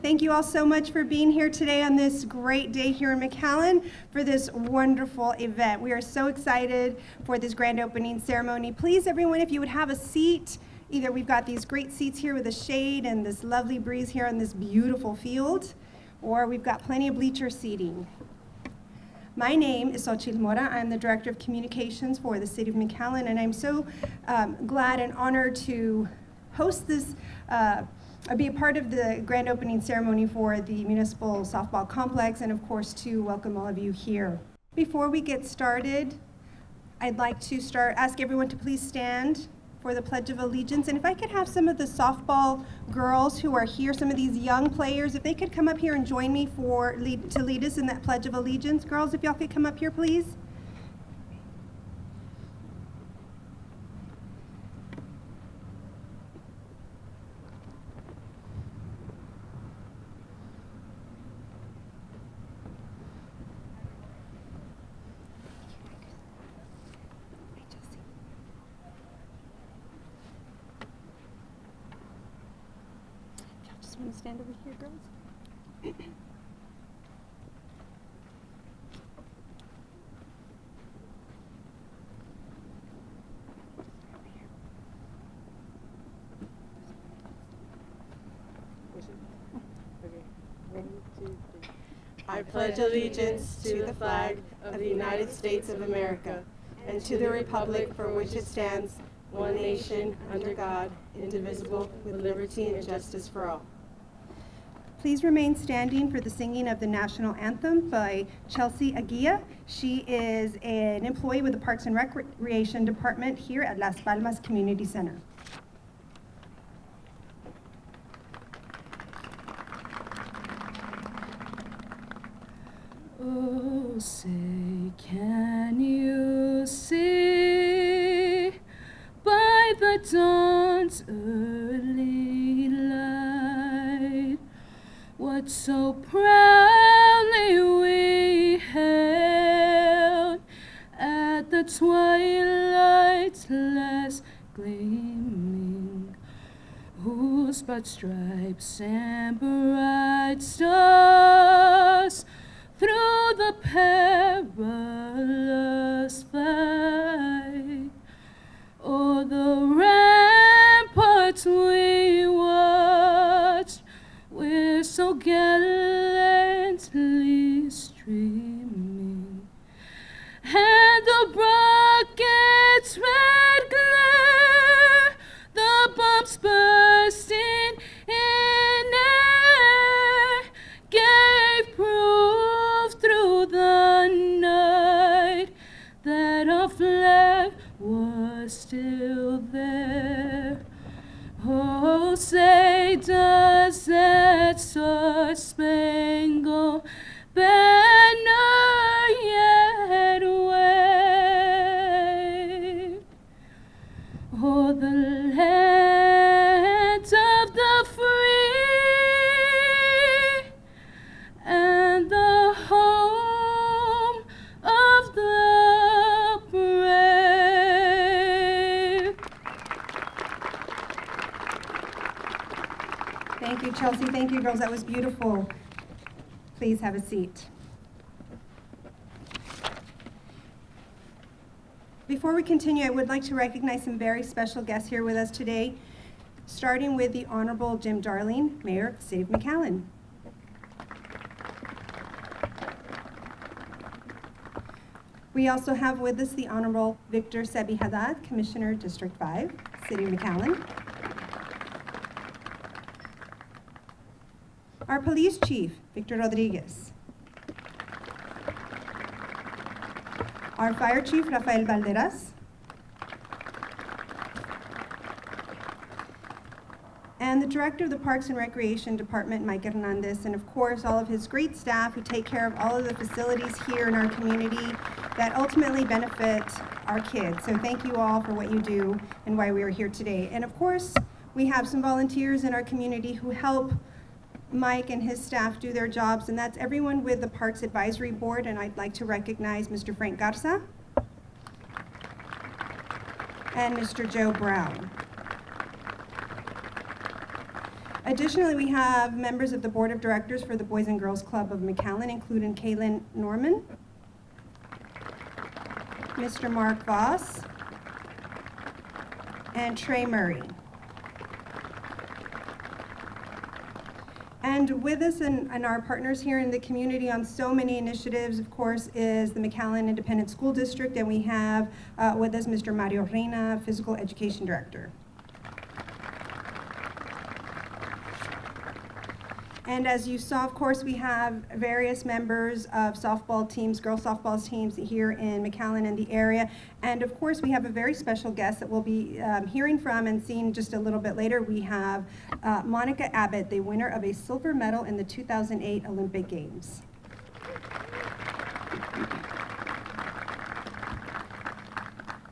Thank you all so much for being here today on this great day here in McAllen for this wonderful event. We are so excited for this grand opening ceremony. Please, everyone, if you would have a seat, either we've got these great seats here with a shade and this lovely breeze here on this beautiful field, or we've got plenty of bleacher seating. My name is Xochitl Mora. I'm the Director of Communications for the City of McAllen, and I'm so glad and honored to host this, be a part of the grand opening ceremony for the Municipal Softball Complex, and of course to welcome all of you here. Before we get started, I'd like to ask everyone to please stand for the Pledge of Allegiance. And if I could have some of the softball girls who are here, some of these young players, if they could come up here and join me to lead us in that Pledge of Allegiance. Girls, if y'all could come up here, please. Want to stand over here, girls? I pledge allegiance to the flag of the United States of America and to the republic for which it stands, one nation, under God, indivisible, with liberty and justice for all. Please remain standing for the singing of the national anthem by Chelsea Eguia. She is an employee with the Parks and Recreation Department here at Las Palmas Community Center. Oh, say, can you see by the dawn's early light what so proudly we hailed at the twilight's last gleaming, whose broad stripes and bright stars through the perilous fight o'er the ramparts we watched, we're so gallantly streaming, and the rocket's red glare, the bombs bursting in air, gave proof through the night that our flag was still there. Oh, say, does that star-spangled banner yet wave o'er the land of the free and the home of the brave? Thank you, Chelsea. Thank you, girls. That was beautiful. Please have a seat. Before we continue, I would like to recognize some very special guests here with us today, starting with the Honorable Jim Darling, Mayor of the City of McAllen. We also have with us the Honorable Victor Sebi Haddad, Commissioner, District 5, City of McAllen. Our Police Chief, Victor Rodriguez. Our Fire Chief, Rafael Valderas. And the Director of the Parks and Recreation Department, Mike Hernandez, and of course all of his great staff who take care of all of the facilities here in our community that ultimately benefit our kids. So thank you all for what you do and why we are here today. And of course, we have some volunteers in our community who help Mike and his staff do their jobs, and that's everyone with the Parks Advisory Board, and I'd like to recognize Mr. Frank Garza and Mr. Joe Brown. Additionally, we have members of the Board of Directors for the Boys and Girls Club of McAllen, including Kaylin Norman, Mr. Mark Voss, and Trey Murray. And with us and our partners here in the community on so many initiatives, of course, is the McAllen Independent School District, and we have with us Mr. Mario Reina, Physical Education Director. And as you saw, of course, we have various members of softball teams, girls softball teams here in McAllen and the area. And of course, we have a very special guest that we'll be hearing from and seeing just a little bit later. We have Monica Abbott, the winner of a silver medal in the 2008 Olympic Games.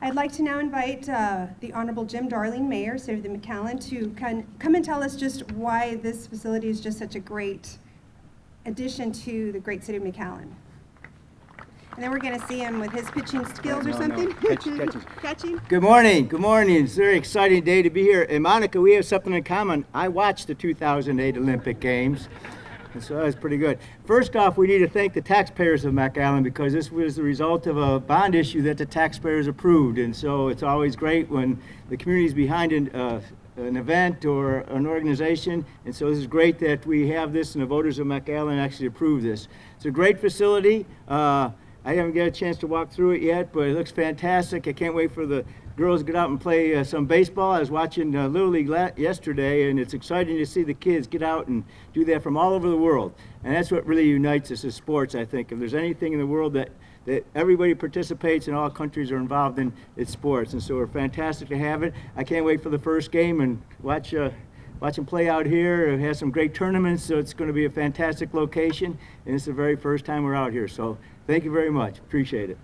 I'd like to now invite the Honorable Jim Darling, Mayor, City of McAllen, to come and tell us just why this facility is just such a great addition to the great City of McAllen. And then we're going to see him with his pitching skills or something. Catching. Good morning. Good morning. It's a very exciting day to be here. And Monica, we have something in common. I watched the 2008 Olympic Games. And so that was pretty good. First off, we need to thank the taxpayers of McAllen because this was the result of a bond issue that the taxpayers approved. And so it's always great when the community is behind an event or an organization. And so this is great that we have this and the voters of McAllen actually approve this. It's a great facility. I haven't got a chance to walk through it yet, but it looks fantastic. I can't wait for the girls to get out and play some baseball. I was watching Little League yesterday, and it's exciting to see the kids get out and do that from all over the world. And that's what really unites us as sports, I think. If there's anything in the world that everybody participates and all countries are involved in, it's sports. And so we're fantastic to have it. I can't wait for the first game and watch them play out here. It has some great tournaments, so it's going to be a fantastic location. And it's the very first time we're out here. So thank you very much. Appreciate it.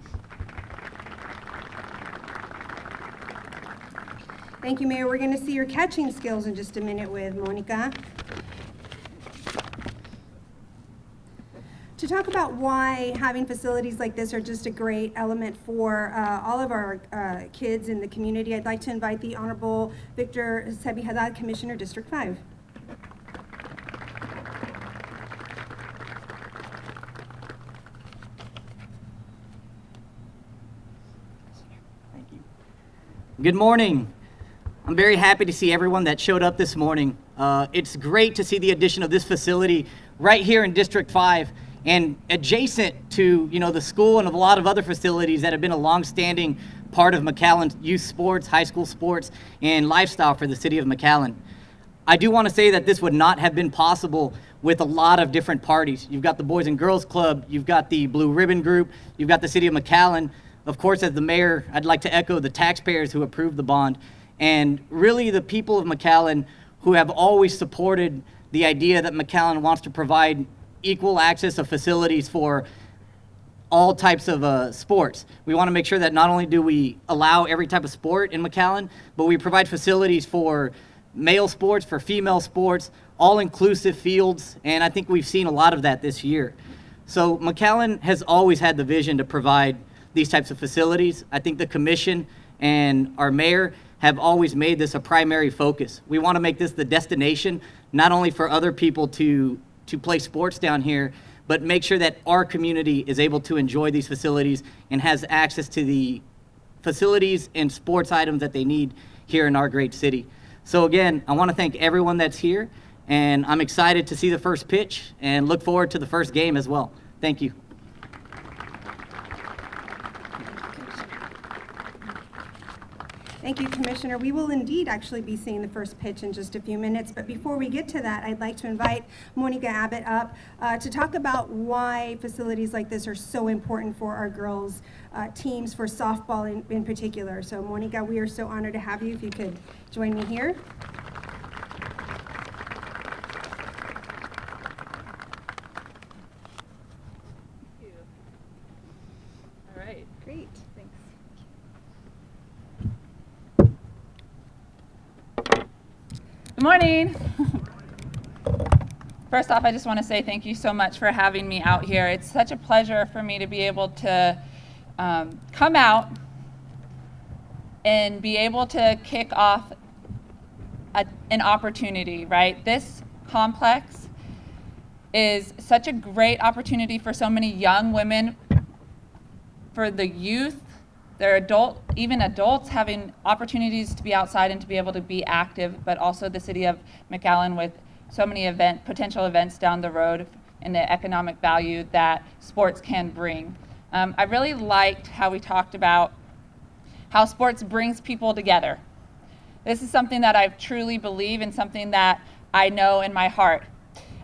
Thank you, Mayor. We're going to see your catching skills in just a minute with Monica. To talk about why having facilities like this are just a great element for all of our kids in the community, I'd like to invite the Honorable Victor Sebi-Haddad, Commissioner, District 5. Thank you. Good morning. I'm very happy to see everyone that showed up this morning. It's great to see the addition of this facility right here in District 5 and adjacent to the school and a lot of other facilities that have been a long-standing part of McAllen youth sports, high school sports, and lifestyle for the City of McAllen. I do want to say that this would not have been possible with a lot of different parties. You've got the Boys and Girls Club, you've got the Blue Ribbon Group, you've got the City of McAllen. Of course, as the mayor, I'd like to echo the taxpayers who approved the bond, and really the people of McAllen who have always supported the idea that McAllen wants to provide equal access of facilities for all types of sports. We want to make sure that not only do we allow every type of sport in McAllen, but we provide facilities for male sports, for female sports, all-inclusive fields, and I think we've seen a lot of that this year. So McAllen has always had the vision to provide these types of facilities. I think the commission and our mayor have always made this a primary focus. We want to make this the destination, not only for other people to play sports down here, but make sure that our community is able to enjoy these facilities and has access to the facilities and sports items that they need here in our great city. So again, I want to thank everyone that's here, and I'm excited to see the first pitch and look forward to the first game as well. Thank you. Thank you, Commissioner. We will indeed actually be seeing the first pitch in just a few minutes, but before we get to that, I'd like to invite Monica Abbott up to talk about why facilities like this are so important for our girls' teams, for softball in particular. So Monica, we are so honored to have you. If you could join me here. All right. Great, thanks. Good morning. First off, I just want to say thank you so much for having me out here. It's such a pleasure for me to be able to come out and be able to kick off an opportunity, right? This complex is such a great opportunity for so many young women, for the youth, even adults having opportunities to be outside and to be able to be active, but also the city of McAllen with so many potential events down the road and the economic value that sports can bring. I really liked how we talked about how sports brings people together. This is something that I truly believe and something that I know in my heart.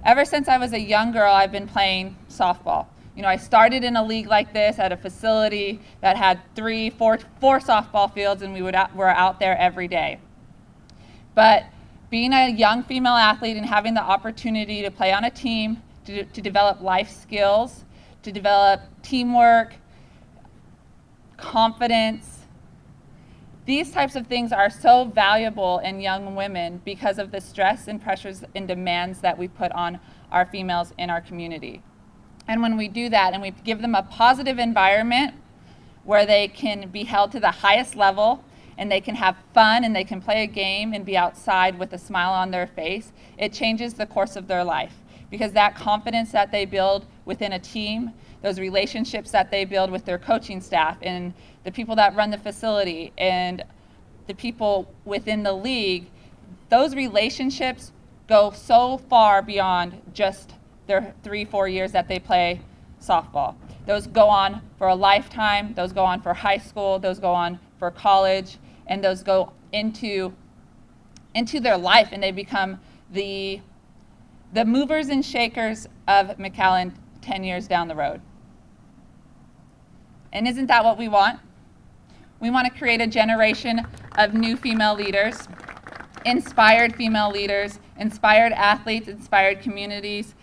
Ever since I was a young girl, I've been playing softball. You know, I started in a league like this at a facility that had four softball fields, and we were out there every day. But being a young female athlete and having the opportunity to play on a team, to develop life skills, to develop teamwork, confidence, these types of things are so valuable in young women because of the stress and pressures and demands that we put on our females in our community. And when we do that and we give them a positive environment where they can be held to the highest level and they can have fun and they can play a game and be outside with a smile on their face, it changes the course of their life. Because that confidence that they build within a team, those relationships that they build with their coaching staff and the people that run the facility and the people within the league, those relationships go so far beyond just their 3-4 years that they play softball. Those go on for a lifetime, those go on for high school, those go on for college, and those go into their life, and they become the movers and shakers of McAllen 10 years down the road. And isn't that what we want? We want to create a generation of new female leaders, inspired female leaders, inspired athletes, inspired communities,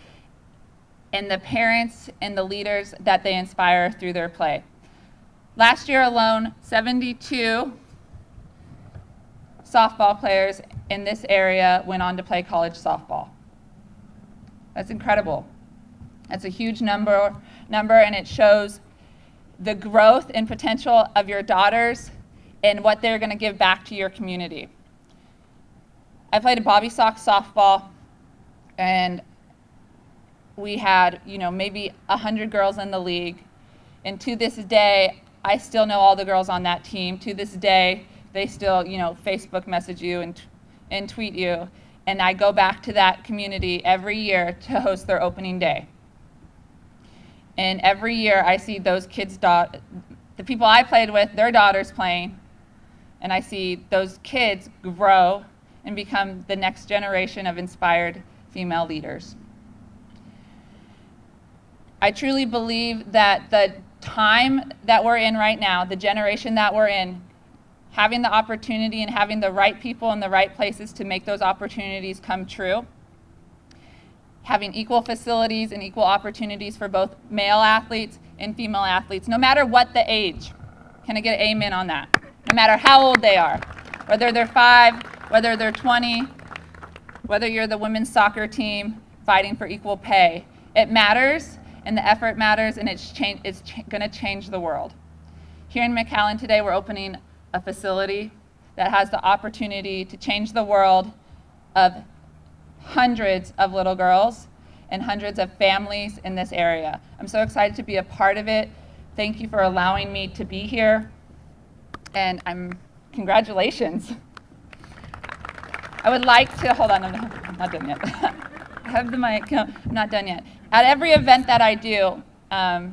and the parents and the leaders that they inspire through their play. Last year alone, 72 softball players in this area went on to play college softball. That's incredible. That's a huge number, and it shows the growth and potential of your daughters and what they're going to give back to your community. I played a Bobby Sox softball, and we had, maybe 100 girls in the league. And to this day, I still know all the girls on that team. To this day, they still, Facebook message you and tweet you. And I go back to that community every year to host their opening day. And every year I see those kids, the people I played with, their daughters playing, and I see those kids grow and become the next generation of inspired female leaders. I truly believe that the time that we're in right now, the generation that we're in, having the opportunity and having the right people in the right places to make those opportunities come true, having equal facilities and equal opportunities for both male athletes and female athletes, no matter what the age. Can I get an amen on that? No matter how old they are, whether they're 5, whether they're 20, whether you're the women's soccer team fighting for equal pay. It matters, and the effort matters, and it's going to change the world. Here in McAllen today, we're opening a facility that has the opportunity to change the world of hundreds of little girls and hundreds of families in this area. I'm so excited to be a part of it. Thank you for allowing me to be here, and congratulations. I would like to, hold on, I'm not done yet. I have the mic, no, I'm not done yet. At every event that I do, I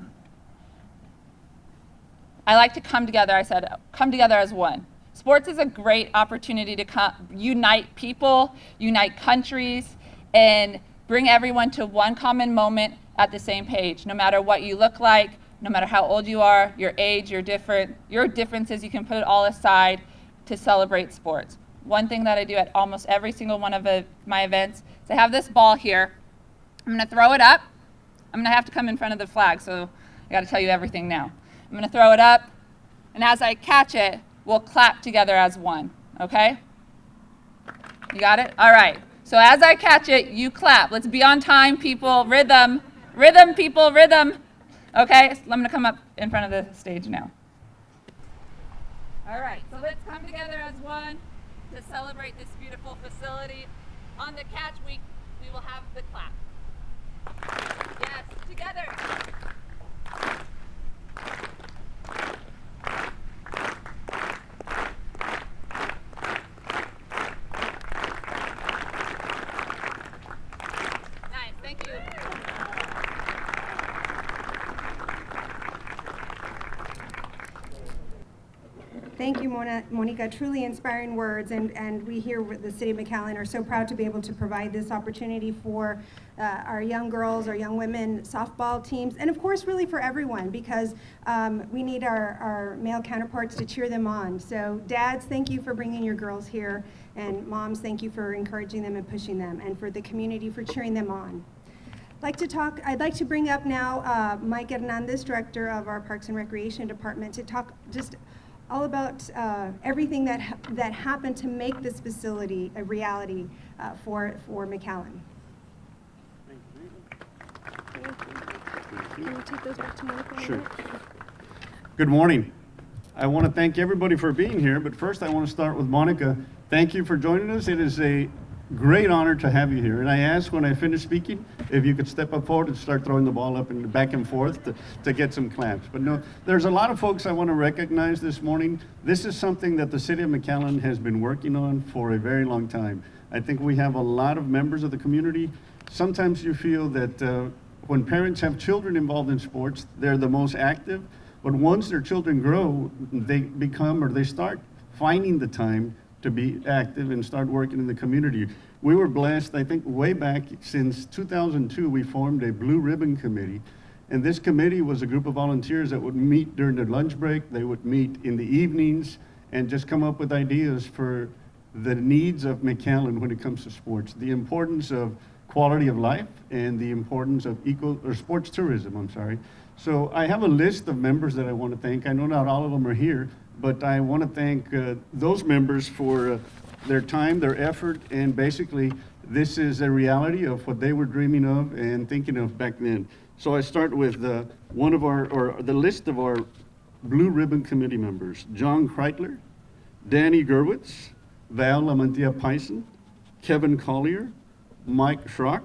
like to come together. I said, come together as one. Sports is a great opportunity to unite people, unite countries, and bring everyone to one common moment at the same page. No matter what you look like, no matter how old you are, your age, your differences, you can put it all aside to celebrate sports. One thing that I do at almost every single one of my events is I have this ball here. I'm going to throw it up. I'm going to have to come in front of the flag, so I got to tell you everything now. I'm going to throw it up, and as I catch it, we'll clap together as one, okay? You got it? All right. So as I catch it, you clap. Let's be on time, people. Rhythm. Rhythm, people. Rhythm. Okay? So I'm going to come up in front of the stage now. All right. So let's come together as one. to celebrate this beautiful facility. On the catch, we will have the clap. Yes, together. Nice, thank you. Thank you, Monica. Truly inspiring words, and we here with the City of McAllen are so proud to be able to provide this opportunity for our young girls, our young women softball teams, and of course, really for everyone, because we need our male counterparts to cheer them on. So, dads, thank you for bringing your girls here, and moms, thank you for encouraging them and pushing them, and for the community for cheering them on. I'd like to bring up now Mike Hernandez, Director of our Parks and Recreation Department, to talk just all about everything that happened to make this facility a reality for McAllen. Can you take those back to Monica? Sure. Good morning. I want to thank everybody for being here, but first I want to start with Monica. Thank you for joining us. It is a great honor to have you here. And I asked when I finished speaking if you could step up forward and start throwing the ball up and back and forth to get some claps. But no, there's a lot of folks I want to recognize this morning. This is something that the City of McAllen has been working on for a very long time. I think we have a lot of members of the community. Sometimes you feel that when parents have children involved in sports, they're the most active. But once their children grow, they become or they start finding the time to be active and start working in the community. We were blessed, I think way back since 2002, we formed a Blue Ribbon Committee. And this committee was a group of volunteers that would meet during their lunch break. They would meet in the evenings and just come up with ideas for the needs of McAllen when it comes to sports, the importance of quality of life and the importance of sports tourism, I'm sorry. So I have a list of members that I want to thank. I know not all of them are here, but I want to thank those members for their time, their effort, and basically this is a reality of what they were dreaming of and thinking of back then. So I start with the list of our Blue Ribbon Committee members: John Kreitler, Danny Gerwitz, Val Lamantia Pison, Kevin Collier, Mike Schrock,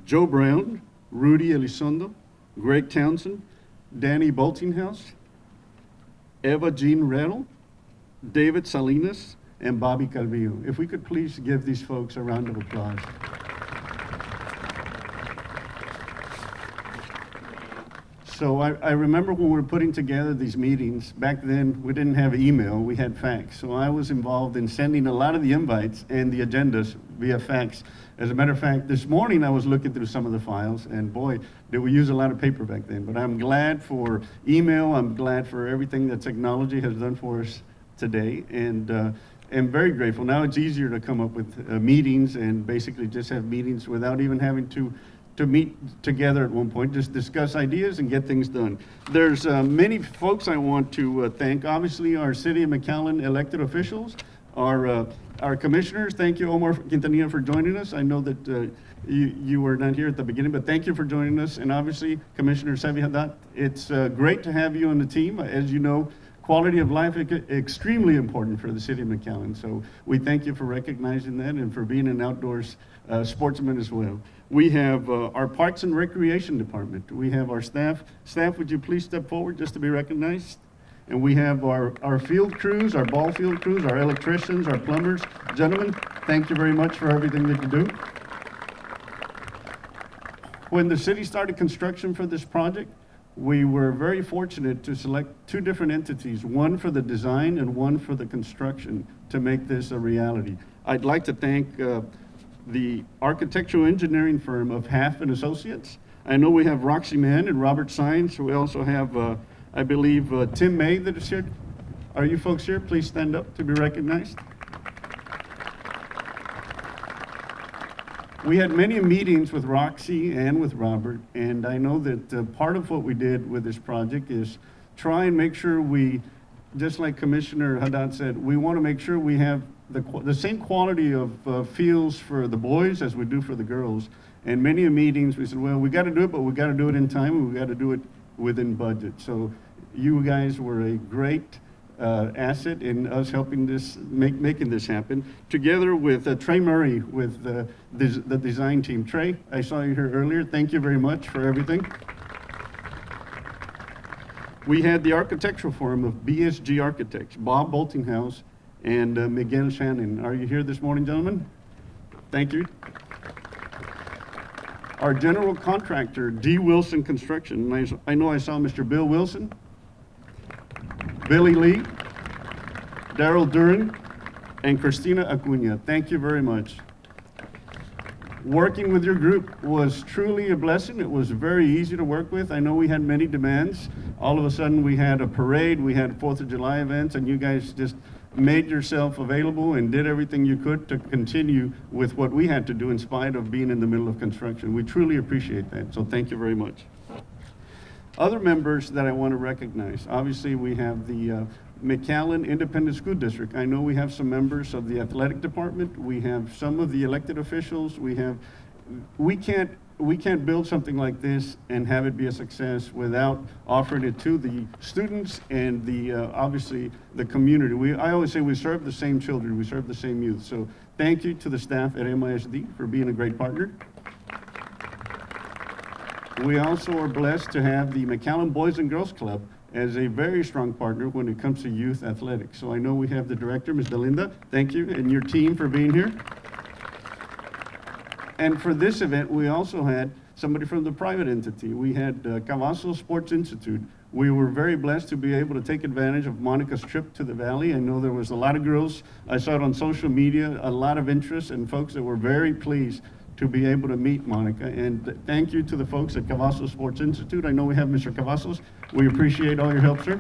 Joe Brown, Rudy Elizondo, Greg Townsend, Danny Boltinghouse, Eva Jean Redl, David Salinas, and Bobby Calvillo. If we could please give these folks a round of applause. So I remember when we were putting together these meetings, back then we didn't have email, we had fax. So I was involved in sending a lot of the invites and the agendas via fax. As a matter of fact, this morning I was looking through some of the files, and boy, did we use a lot of paper back then. But I'm glad for email, I'm glad for everything that technology has done for us today, and I'm very grateful. Now it's easier to come up with meetings and basically just have meetings without even having to meet together at one point, just discuss ideas and get things done. There's many folks I want to thank. Obviously, our City of McAllen elected officials, our commissioners. Thank you, Omar Quintanilla, for joining us. I know that you were not here at the beginning, but thank you for joining us. And obviously, Commissioner Sevi Haddad, it's great to have you on the team. As you know, quality of life is extremely important for the City of McAllen. So we thank you for recognizing that and for being an outdoors sportsman as well. We have our Parks and Recreation Department. We have our staff. Staff, would you please step forward just to be recognized? And we have our field crews, our ball field crews, our electricians, our plumbers. Gentlemen, thank you very much for everything that you do. When the city started construction for this project, we were very fortunate to select two different entities, one for the design and one for the construction, to make this a reality. I'd like to thank the architectural engineering firm of Half and Associates. I know we have Roxy Mann and Robert Sines. We also have, I believe, Tim May that is here. Are you folks here? Please stand up to be recognized. We had many meetings with Roxy and with Robert, and I know that part of what we did with this project is try and make sure we, just like Commissioner Haddad said, we want to make sure we have the same quality of fields for the boys as we do for the girls. And many meetings we said, well, we got to do it, but we got to do it in time, and we got to do it within budget. So you guys were a great asset in us helping this, making this happen, together with Trey Murray with the design team. Trey, I saw you here earlier. Thank you very much for everything. We had the architectural forum of BSG Architects, Bob Boltinghouse and Miguel Shannon. Are you here this morning, gentlemen? Thank you. Our general contractor, D. Wilson Construction. I know I saw Mr. Bill Wilson, Billy Lee, Daryl Duran, and Christina Eguia. Thank you very much. Working with your group was truly a blessing. It was very easy to work with. I know we had many demands. All of a sudden we had a parade, we had 4th of July events, and you guys just made yourself available and did everything you could to continue with what we had to do in spite of being in the middle of construction. We truly appreciate that, so thank you very much. Other members that I want to recognize, obviously we have the McAllen Independent School District. I know we have some members of the athletic department, we have some of the elected officials, we can't build something like this and have it be a success without offering it to the students and the obviously the community. I always say we serve the same children, we serve the same youth. So thank you to the staff at MISD for being a great partner. We also are blessed to have the McAllen Boys and Girls Club as a very strong partner when it comes to youth athletics. So I know we have the director, Ms. Delinda, thank you, and your team for being here. And for this event, we also had somebody from the private entity. We had Cavazos Sports Institute. We were very blessed to be able to take advantage of Monica's trip to the Valley. I know there was a lot of girls, I saw it on social media, a lot of interest and folks that were very pleased to be able to meet Monica. And thank you to the folks at Cavazos Sports Institute. I know we have Mr. Cavazos. We appreciate all your help, sir.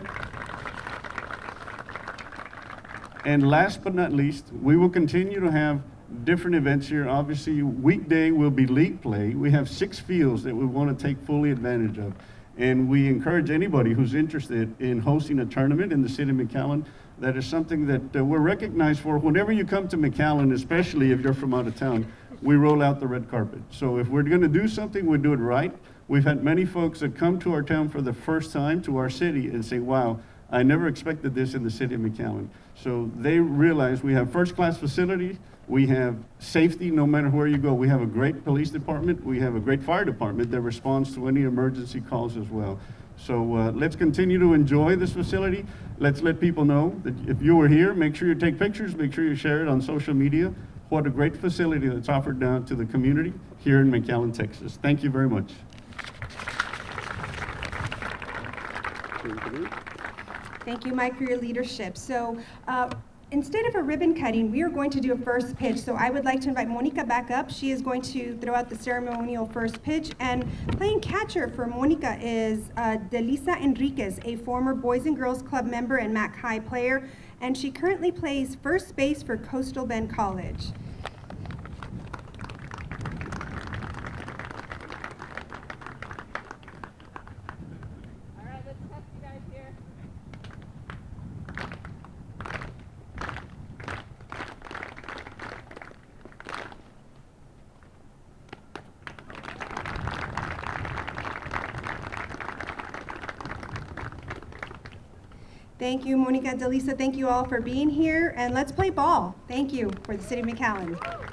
And last but not least, we will continue to have different events here. Obviously, weekday will be league play. We have 6 fields that we want to take fully advantage of. And we encourage anybody who's interested in hosting a tournament in the city of McAllen. That is something that we're recognized for. Whenever you come to McAllen, especially if you're from out of town, we roll out the red carpet. So if we're going to do something, we do it right. We've had many folks that come to our town for the first time, to our city, and say, wow, I never expected this in the city of McAllen. So they realize we have first-class facilities. We have safety no matter where you go. We have a great police department. We have a great fire department that responds to any emergency calls as well. So let's continue to enjoy this facility. Let's let people know that if you were here, make sure you take pictures, make sure you share it on social media. What a great facility that's offered down to the community here in McAllen, Texas. Thank you very much. Thank you, Mike, for your leadership. So instead of a ribbon cutting, we are going to do a first pitch. So I would like to invite Monica back up. She is going to throw out the ceremonial first pitch. And playing catcher for Monica is Delisa Enriquez, a former Boys and Girls Club member and MAC High player. And she currently plays first base for Coastal Bend College. Thank you, Monica, Delisa. Thank you all for being here. And let's play ball. Thank you for the City of McAllen.